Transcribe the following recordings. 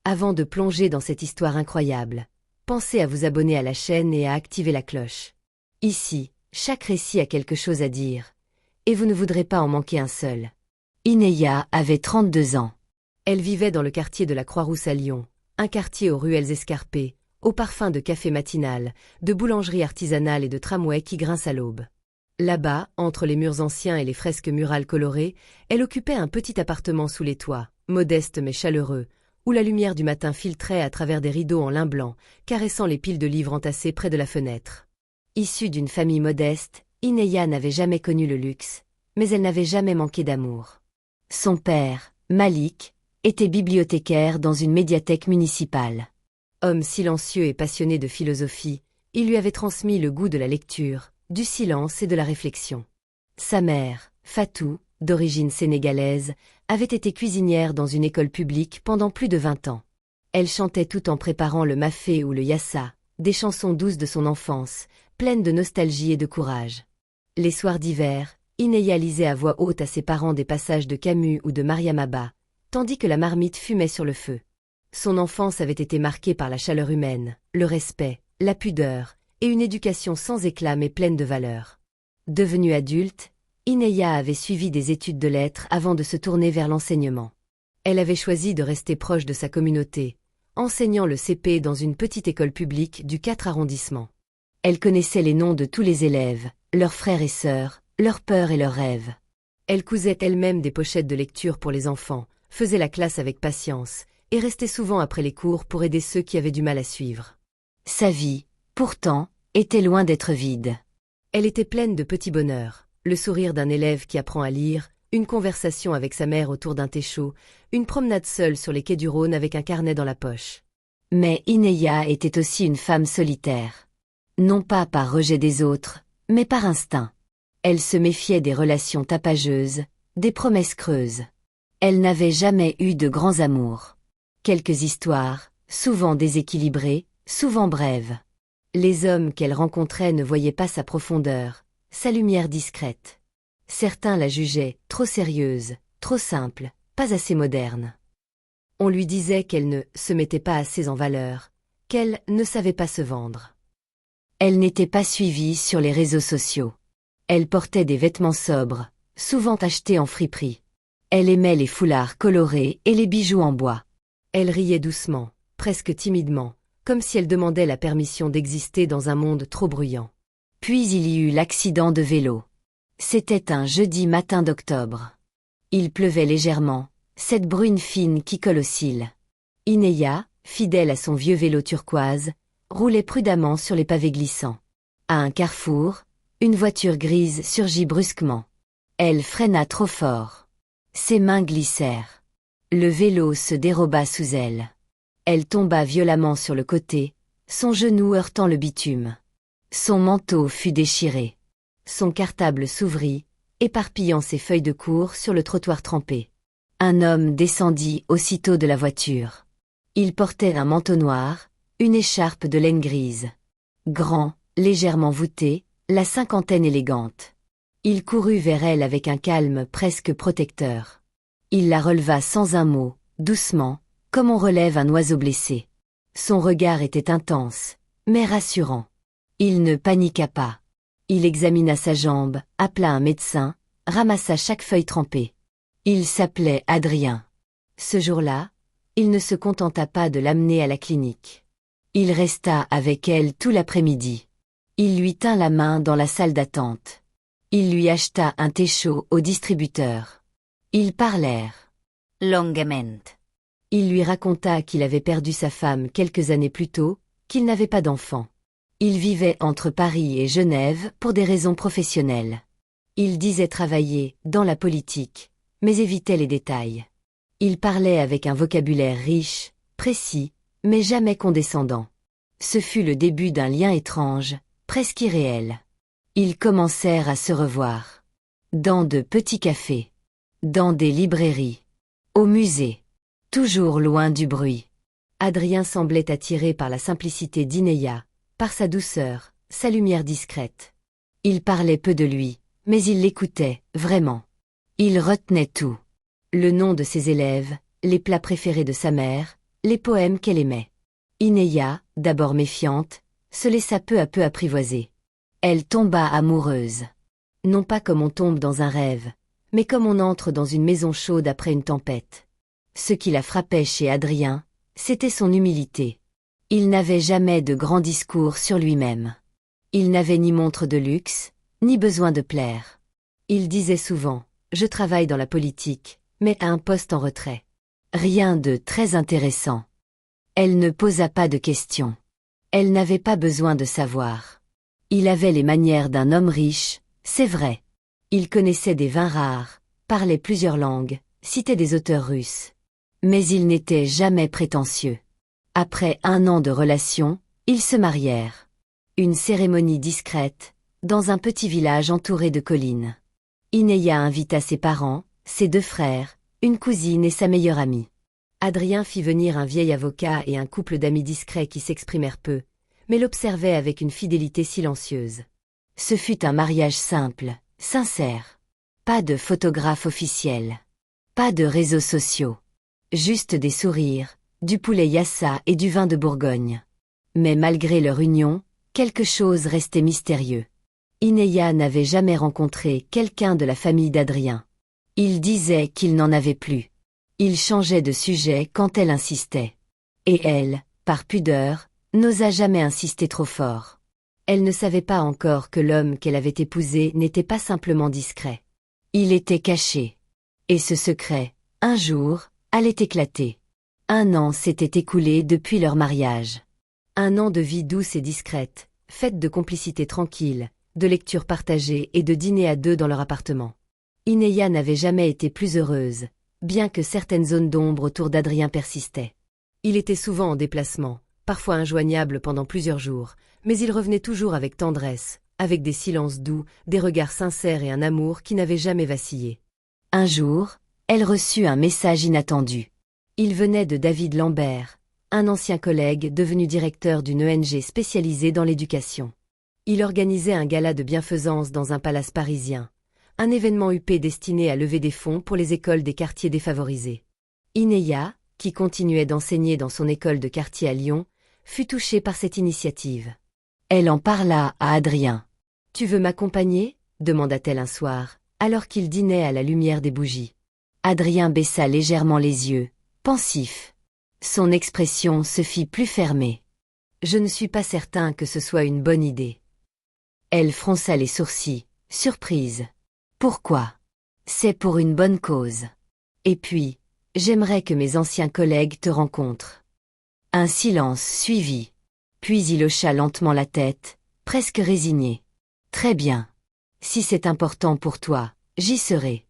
Avant de plonger dans cette histoire incroyable, pensez à vous abonner à la chaîne et à activer la cloche. Ici, chaque récit a quelque chose à dire, et vous ne voudrez pas en manquer un seul. Ineya avait 32 ans. Elle vivait dans le quartier de la Croix-Rousse à Lyon, un quartier aux ruelles escarpées, au parfum de café matinal, de boulangerie artisanale et de tramway qui grincent à l'aube. Là-bas, entre les murs anciens et les fresques murales colorées, elle occupait un petit appartement sous les toits, modeste mais chaleureux, où la lumière du matin filtrait à travers des rideaux en lin blanc, caressant les piles de livres entassés près de la fenêtre. Issue d'une famille modeste, Ineya n'avait jamais connu le luxe, mais elle n'avait jamais manqué d'amour. Son père, Malik, était bibliothécaire dans une médiathèque municipale. Homme silencieux et passionné de philosophie, il lui avait transmis le goût de la lecture, du silence et de la réflexion. Sa mère, Fatou, d'origine sénégalaise, avait été cuisinière dans une école publique pendant plus de 20 ans. Elle chantait tout en préparant le mafé ou le yassa, des chansons douces de son enfance, pleines de nostalgie et de courage. Les soirs d'hiver, Ineya lisait à voix haute à ses parents des passages de Camus ou de Mariam Abba, tandis que la marmite fumait sur le feu. Son enfance avait été marquée par la chaleur humaine, le respect, la pudeur, et une éducation sans éclat mais pleine de valeurs. Devenue adulte, Ineya avait suivi des études de lettres avant de se tourner vers l'enseignement. Elle avait choisi de rester proche de sa communauté, enseignant le CP dans une petite école publique du 4 arrondissement. Elle connaissait les noms de tous les élèves, leurs frères et sœurs, leurs peurs et leurs rêves. Elle cousait elle-même des pochettes de lecture pour les enfants, faisait la classe avec patience, et restait souvent après les cours pour aider ceux qui avaient du mal à suivre. Sa vie, pourtant, était loin d'être vide. Elle était pleine de petits bonheurs. Le sourire d'un élève qui apprend à lire, une conversation avec sa mère autour d'un thé chaud, une promenade seule sur les quais du Rhône avec un carnet dans la poche. Mais Ineya était aussi une femme solitaire. Non pas par rejet des autres, mais par instinct. Elle se méfiait des relations tapageuses, des promesses creuses. Elle n'avait jamais eu de grands amours. Quelques histoires, souvent déséquilibrées, souvent brèves. Les hommes qu'elle rencontrait ne voyaient pas sa profondeur, sa lumière discrète. Certains la jugeaient trop sérieuse, trop simple, pas assez moderne. On lui disait qu'elle ne se mettait pas assez en valeur, qu'elle ne savait pas se vendre. Elle n'était pas suivie sur les réseaux sociaux. Elle portait des vêtements sobres, souvent achetés en friperie. Elle aimait les foulards colorés et les bijoux en bois. Elle riait doucement, presque timidement, comme si elle demandait la permission d'exister dans un monde trop bruyant. Puis il y eut l'accident de vélo. C'était un jeudi matin d'octobre. Il pleuvait légèrement, cette bruine fine qui colle aux cils. Ineya, fidèle à son vieux vélo turquoise, roulait prudemment sur les pavés glissants. À un carrefour, une voiture grise surgit brusquement. Elle freina trop fort. Ses mains glissèrent. Le vélo se déroba sous elle. Elle tomba violemment sur le côté, son genou heurtant le bitume. Son manteau fut déchiré. Son cartable s'ouvrit, éparpillant ses feuilles de cour sur le trottoir trempé. Un homme descendit aussitôt de la voiture. Il portait un manteau noir, une écharpe de laine grise. Grand, légèrement voûté, la cinquantaine élégante. Il courut vers elle avec un calme presque protecteur. Il la releva sans un mot, doucement, comme on relève un oiseau blessé. Son regard était intense, mais rassurant. Il ne paniqua pas. Il examina sa jambe, appela un médecin, ramassa chaque feuille trempée. Il s'appelait Adrien. Ce jour-là, il ne se contenta pas de l'amener à la clinique. Il resta avec elle tout l'après-midi. Il lui tint la main dans la salle d'attente. Il lui acheta un thé chaud au distributeur. Ils parlèrent longuement. Il lui raconta qu'il avait perdu sa femme quelques années plus tôt, qu'il n'avait pas d'enfant. Il vivait entre Paris et Genève pour des raisons professionnelles. Il disait travailler dans la politique, mais évitait les détails. Il parlait avec un vocabulaire riche, précis, mais jamais condescendant. Ce fut le début d'un lien étrange, presque irréel. Ils commencèrent à se revoir. Dans de petits cafés. Dans des librairies. Au musée. Toujours loin du bruit. Adrien semblait attiré par la simplicité d'Ineya, par sa douceur, sa lumière discrète. Il parlait peu de lui, mais il l'écoutait, vraiment. Il retenait tout. Le nom de ses élèves, les plats préférés de sa mère, les poèmes qu'elle aimait. Inéa, d'abord méfiante, se laissa peu à peu apprivoiser. Elle tomba amoureuse. Non pas comme on tombe dans un rêve, mais comme on entre dans une maison chaude après une tempête. Ce qui la frappait chez Adrien, c'était son humilité. Il n'avait jamais de grands discours sur lui-même. Il n'avait ni montre de luxe, ni besoin de plaire. Il disait souvent « Je travaille dans la politique, mais à un poste en retrait. » Rien de très intéressant. Elle ne posa pas de questions. Elle n'avait pas besoin de savoir. Il avait les manières d'un homme riche, c'est vrai. Il connaissait des vins rares, parlait plusieurs langues, citait des auteurs russes. Mais il n'était jamais prétentieux. Après 1 an de relation, ils se marièrent. Une cérémonie discrète, dans un petit village entouré de collines. Inéa invita ses parents, ses 2 frères, une cousine et sa meilleure amie. Adrien fit venir un vieil avocat et un couple d'amis discrets qui s'exprimèrent peu, mais l'observaient avec une fidélité silencieuse. Ce fut un mariage simple, sincère. Pas de photographe officiel. Pas de réseaux sociaux. Juste des sourires, du poulet yassa et du vin de Bourgogne. Mais malgré leur union, quelque chose restait mystérieux. Inéa n'avait jamais rencontré quelqu'un de la famille d'Adrien. Il disait qu'il n'en avait plus. Il changeait de sujet quand elle insistait. Et elle, par pudeur, n'osa jamais insister trop fort. Elle ne savait pas encore que l'homme qu'elle avait épousé n'était pas simplement discret. Il était caché. Et ce secret, un jour, allait éclater. 1 an s'était écoulé depuis leur mariage. 1 an de vie douce et discrète, faite de complicité tranquille, de lectures partagées et de dîners à 2 dans leur appartement. Inéa n'avait jamais été plus heureuse, bien que certaines zones d'ombre autour d'Adrien persistaient. Il était souvent en déplacement, parfois injoignable pendant plusieurs jours, mais il revenait toujours avec tendresse, avec des silences doux, des regards sincères et un amour qui n'avait jamais vacillé. Un jour, elle reçut un message inattendu. Il venait de David Lambert, un ancien collègue devenu directeur d'une ONG spécialisée dans l'éducation. Il organisait un gala de bienfaisance dans un palace parisien, un événement huppé destiné à lever des fonds pour les écoles des quartiers défavorisés. Inéa, qui continuait d'enseigner dans son école de quartier à Lyon, fut touchée par cette initiative. Elle en parla à Adrien. « Tu veux m'accompagner » demanda-t-elle un soir, alors qu'il dînait à la lumière des bougies. Adrien baissa légèrement les yeux, pensif. Son expression se fit plus fermée. « Je ne suis pas certain que ce soit une bonne idée. » Elle fronça les sourcils, surprise. « Pourquoi ? » ?»« C'est pour une bonne cause. Et puis, j'aimerais que mes anciens collègues te rencontrent. » Un silence suivit. Puis il hocha lentement la tête, presque résigné. « Très bien. Si c'est important pour toi, j'y serai. »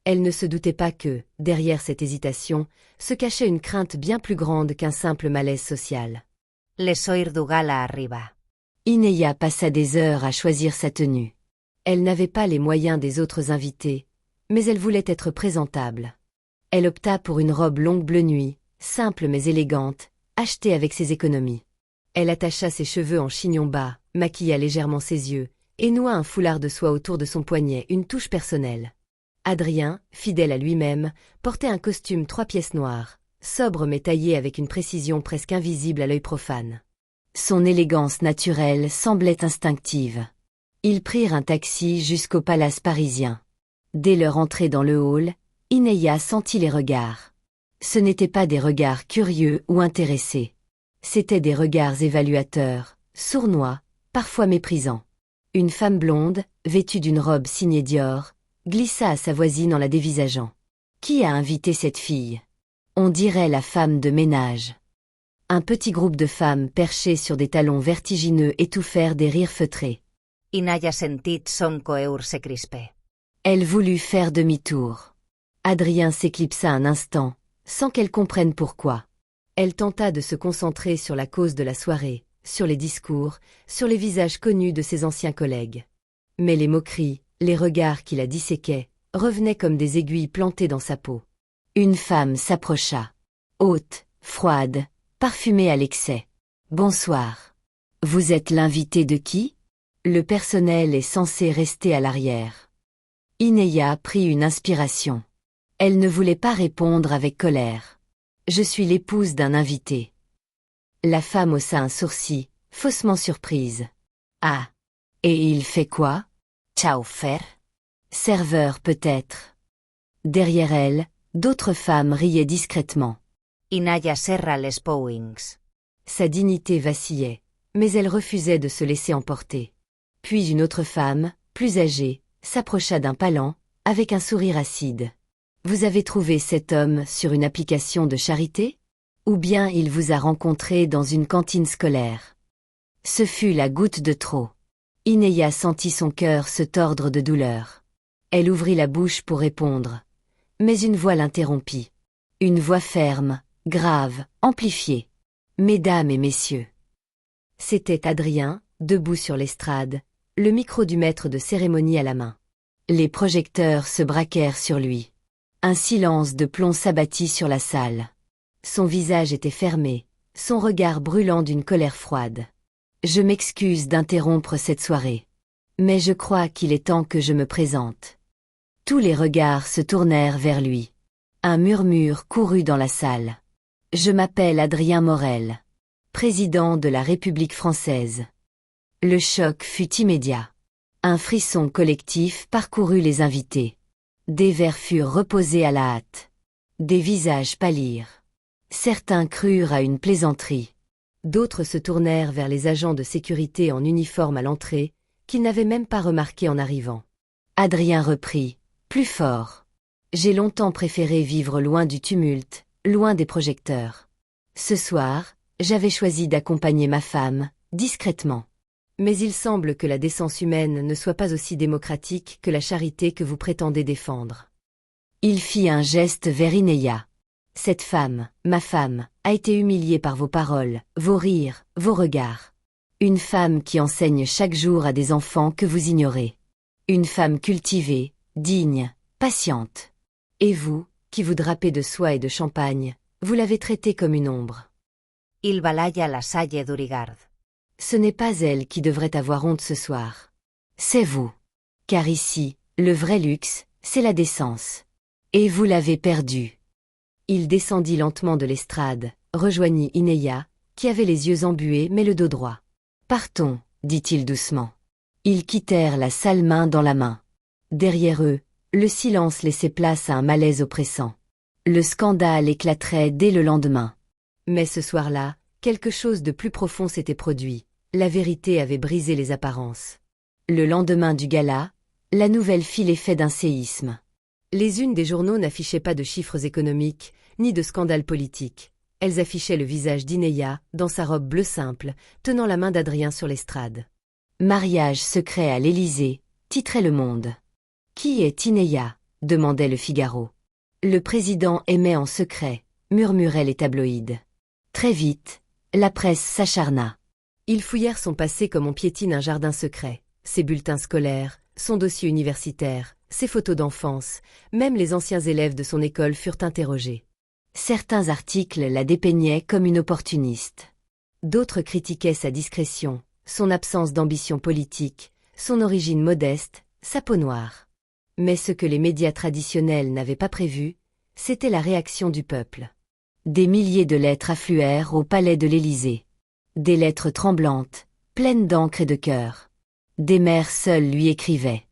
Elle ne se doutait pas que, derrière cette hésitation, se cachait une crainte bien plus grande qu'un simple malaise social. L'esoir du gala arriba. Inéa passa des heures à choisir sa tenue. Elle n'avait pas les moyens des autres invités, mais elle voulait être présentable. Elle opta pour une robe longue bleu nuit, simple mais élégante, achetée avec ses économies. Elle attacha ses cheveux en chignon bas, maquilla légèrement ses yeux, et noua un foulard de soie autour de son poignet, une touche personnelle. Adrien, fidèle à lui-même, portait un costume 3 pièces noires, sobre mais taillé avec une précision presque invisible à l'œil profane. Son élégance naturelle semblait instinctive. Ils prirent un taxi jusqu'au palace parisien. Dès leur entrée dans le hall, Inéa sentit les regards. Ce n'étaient pas des regards curieux ou intéressés. C'étaient des regards évaluateurs, sournois, parfois méprisants. Une femme blonde, vêtue d'une robe signée Dior, glissa à sa voisine en la dévisageant. « Qui a invité cette fille ? On dirait la femme de ménage. » Un petit groupe de femmes perchées sur des talons vertigineux étouffèrent des rires feutrés. Inéa sentit son coeur se crisper. Elle voulut faire demi-tour. Adrien s'éclipsa un instant, sans qu'elle comprenne pourquoi. Elle tenta de se concentrer sur la cause de la soirée, sur les discours, sur les visages connus de ses anciens collègues. Mais les moqueries, les regards qui la disséquaient, revenaient comme des aiguilles plantées dans sa peau. Une femme s'approcha. Haute, froide, parfumée à l'excès. « Bonsoir. Vous êtes l'invité de qui ? Le personnel est censé rester à l'arrière. » Inéa prit une inspiration. Elle ne voulait pas répondre avec colère. Je suis l'épouse d'un invité. La femme haussa un sourcil, faussement surprise. Ah. Et il fait quoi? Chauffeur. Serveur peut-être. Derrière elle, d'autres femmes riaient discrètement. Inaya serra les powings. Sa dignité vacillait, mais elle refusait de se laisser emporter. Puis une autre femme, plus âgée, s'approcha d'un palan, avec un sourire acide. Vous avez trouvé cet homme sur une application de charité? Ou bien il vous a rencontré dans une cantine scolaire? Ce fut la goutte de trop. Ineya sentit son cœur se tordre de douleur. Elle ouvrit la bouche pour répondre. Mais une voix l'interrompit. Une voix ferme, grave, amplifiée. Mesdames et messieurs. C'était Adrien, debout sur l'estrade, le micro du maître de cérémonie à la main. Les projecteurs se braquèrent sur lui. Un silence de plomb s'abattit sur la salle. Son visage était fermé, son regard brûlant d'une colère froide. Je m'excuse d'interrompre cette soirée. Mais je crois qu'il est temps que je me présente. Tous les regards se tournèrent vers lui. Un murmure courut dans la salle. Je m'appelle Adrien Morel, président de la République française. Le choc fut immédiat. Un frisson collectif parcourut les invités. Des verres furent reposés à la hâte. Des visages pâlirent. Certains crurent à une plaisanterie. D'autres se tournèrent vers les agents de sécurité en uniforme à l'entrée, qu'ils n'avaient même pas remarqué en arrivant. Adrien reprit, plus fort. J'ai longtemps préféré vivre loin du tumulte, loin des projecteurs. Ce soir, j'avais choisi d'accompagner ma femme, discrètement. Mais il semble que la décence humaine ne soit pas aussi démocratique que la charité que vous prétendez défendre. Il fit un geste vers Ineya. Cette femme, ma femme, a été humiliée par vos paroles, vos rires, vos regards. Une femme qui enseigne chaque jour à des enfants que vous ignorez. Une femme cultivée, digne, patiente. Et vous, qui vous drapez de soie et de champagne, vous l'avez traitée comme une ombre. Il balaya la salle d'Urigard. Ce n'est pas elle qui devrait avoir honte ce soir. C'est vous. Car ici, le vrai luxe, c'est la décence. Et vous l'avez perdue. Il descendit lentement de l'estrade, rejoignit Ineya, qui avait les yeux embués mais le dos droit. Partons, dit-il doucement. Ils quittèrent la salle main dans la main. Derrière eux, le silence laissait place à un malaise oppressant. Le scandale éclaterait dès le lendemain. Mais ce soir-là, quelque chose de plus profond s'était produit. La vérité avait brisé les apparences. Le lendemain du gala, la nouvelle fit l'effet d'un séisme. Les unes des journaux n'affichaient pas de chiffres économiques, ni de scandales politiques. Elles affichaient le visage d'Ineya, dans sa robe bleue simple, tenant la main d'Adrien sur l'estrade. « Mariage secret à l'Élysée », titrait Le Monde. « Qui est Ineya » demandait Le Figaro. « Le président aimait en secret », murmuraient les tabloïds. Très vite, la presse s'acharna. Ils fouillèrent son passé comme on piétine un jardin secret, ses bulletins scolaires, son dossier universitaire, ses photos d'enfance, même les anciens élèves de son école furent interrogés. Certains articles la dépeignaient comme une opportuniste. D'autres critiquaient sa discrétion, son absence d'ambition politique, son origine modeste, sa peau noire. Mais ce que les médias traditionnels n'avaient pas prévu, c'était la réaction du peuple. Des milliers de lettres affluèrent au palais de l'Élysée. Des lettres tremblantes, pleines d'encre et de cœur. Des mères seules lui écrivaient.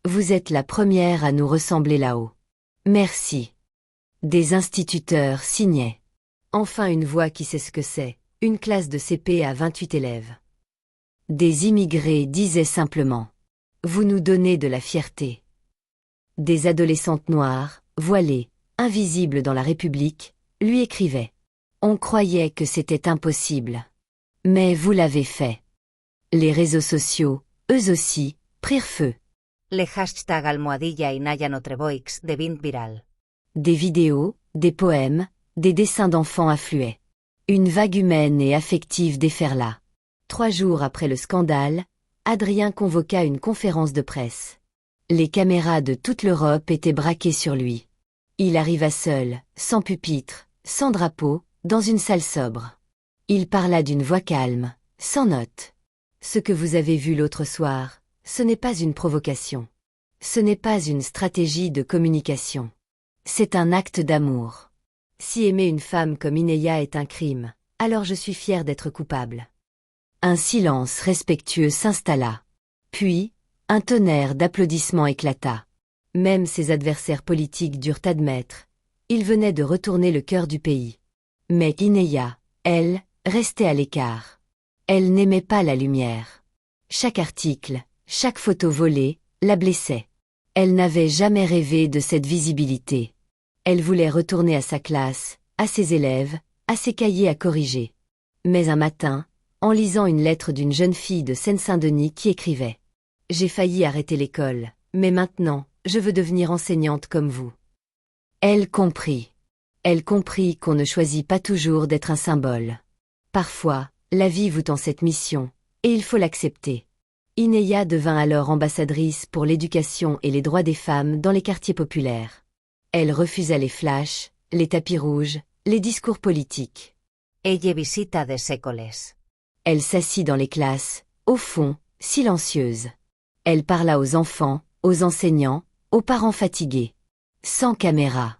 « Vous êtes la première à nous ressembler là-haut. Merci. » Des instituteurs signaient. Enfin une voix qui sait ce que c'est, une classe de CP à 28 élèves. Des immigrés disaient simplement « Vous nous donnez de la fierté. » Des adolescentes noires, voilées, invisibles dans la République, lui écrivaient. On croyait que c'était impossible. Mais vous l'avez fait. Les réseaux sociaux, eux aussi, prirent feu. Le hashtag almohadilla Inaya Notreboix devint viral. Des vidéos, des poèmes, des dessins d'enfants affluaient. Une vague humaine et affective déferla. 3 jours après le scandale, Adrien convoqua une conférence de presse. Les caméras de toute l'Europe étaient braquées sur lui. Il arriva seul, sans pupitre, sans drapeau, dans une salle sobre. Il parla d'une voix calme, sans note. Ce que vous avez vu l'autre soir, ce n'est pas une provocation. Ce n'est pas une stratégie de communication. C'est un acte d'amour. Si aimer une femme comme Ineya est un crime, alors je suis fière d'être coupable. Un silence respectueux s'installa. Puis, un tonnerre d'applaudissements éclata. Même ses adversaires politiques durent admettre. Il venait de retourner le cœur du pays. Mais Ineya, elle, restait à l'écart. Elle n'aimait pas la lumière. Chaque article, chaque photo volée, la blessait. Elle n'avait jamais rêvé de cette visibilité. Elle voulait retourner à sa classe, à ses élèves, à ses cahiers à corriger. Mais un matin, en lisant une lettre d'une jeune fille de Seine-Saint-Denis qui écrivait « J'ai failli arrêter l'école, mais maintenant, je veux devenir enseignante comme vous. » Elle comprit. Elle comprit qu'on ne choisit pas toujours d'être un symbole. Parfois, la vie vous tend cette mission, et il faut l'accepter. Ineya devint alors ambassadrice pour l'éducation et les droits des femmes dans les quartiers populaires. Elle refusa les flashs, les tapis rouges, les discours politiques. Ella visita de sécoles. Elle s'assit dans les classes, au fond, silencieuse. Elle parla aux enfants, aux enseignants, aux parents fatigués. Sans caméra.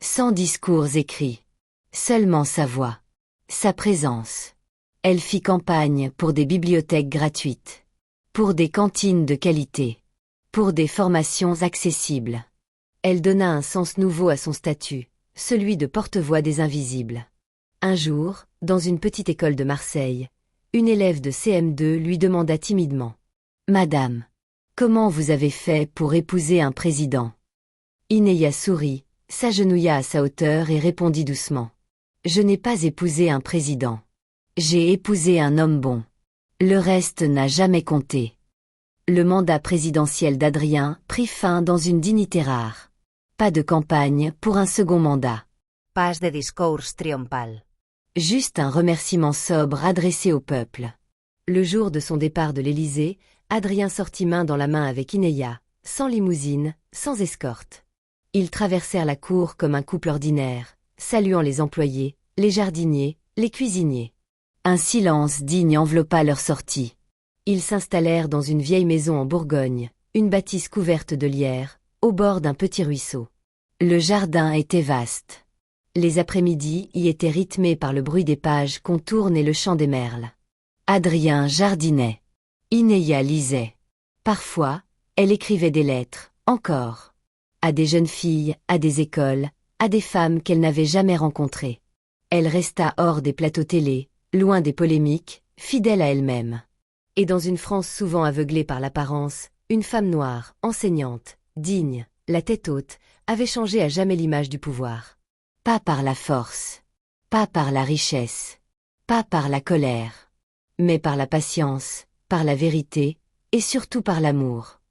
Sans discours écrits. Seulement sa voix. Sa présence. Elle fit campagne pour des bibliothèques gratuites. Pour des cantines de qualité. Pour des formations accessibles. Elle donna un sens nouveau à son statut, celui de porte-voix des invisibles. Un jour, dans une petite école de Marseille, une élève de CM2 lui demanda timidement « Madame, comment vous avez fait pour épouser un président ?» Ineya sourit, s'agenouilla à sa hauteur et répondit doucement « Je n'ai pas épousé un président. J'ai épousé un homme bon. Le reste n'a jamais compté. » Le mandat présidentiel d'Adrien prit fin dans une dignité rare. Pas de campagne pour un second mandat. Pas de discours triomphal. Juste un remerciement sobre adressé au peuple. Le jour de son départ de l'Élysée, Adrien sortit main dans la main avec Ineya, sans limousine, sans escorte. Ils traversèrent la cour comme un couple ordinaire, saluant les employés, les jardiniers, les cuisiniers. Un silence digne enveloppa leur sortie. Ils s'installèrent dans une vieille maison en Bourgogne, une bâtisse couverte de lierre, au bord d'un petit ruisseau. Le jardin était vaste. Les après-midi y étaient rythmés par le bruit des pages qu'on tourne et le chant des merles. Adrien jardinait. Ineya lisait. Parfois, elle écrivait des lettres, encore. À des jeunes filles, à des écoles, à des femmes qu'elle n'avait jamais rencontrées. Elle resta hors des plateaux télé, loin des polémiques, fidèle à elle-même. Et dans une France souvent aveuglée par l'apparence, une femme noire, enseignante, digne, la tête haute, avait changé à jamais l'image du pouvoir. Pas par la force, pas par la richesse, pas par la colère, mais par la patience, par la vérité, et surtout par l'amour.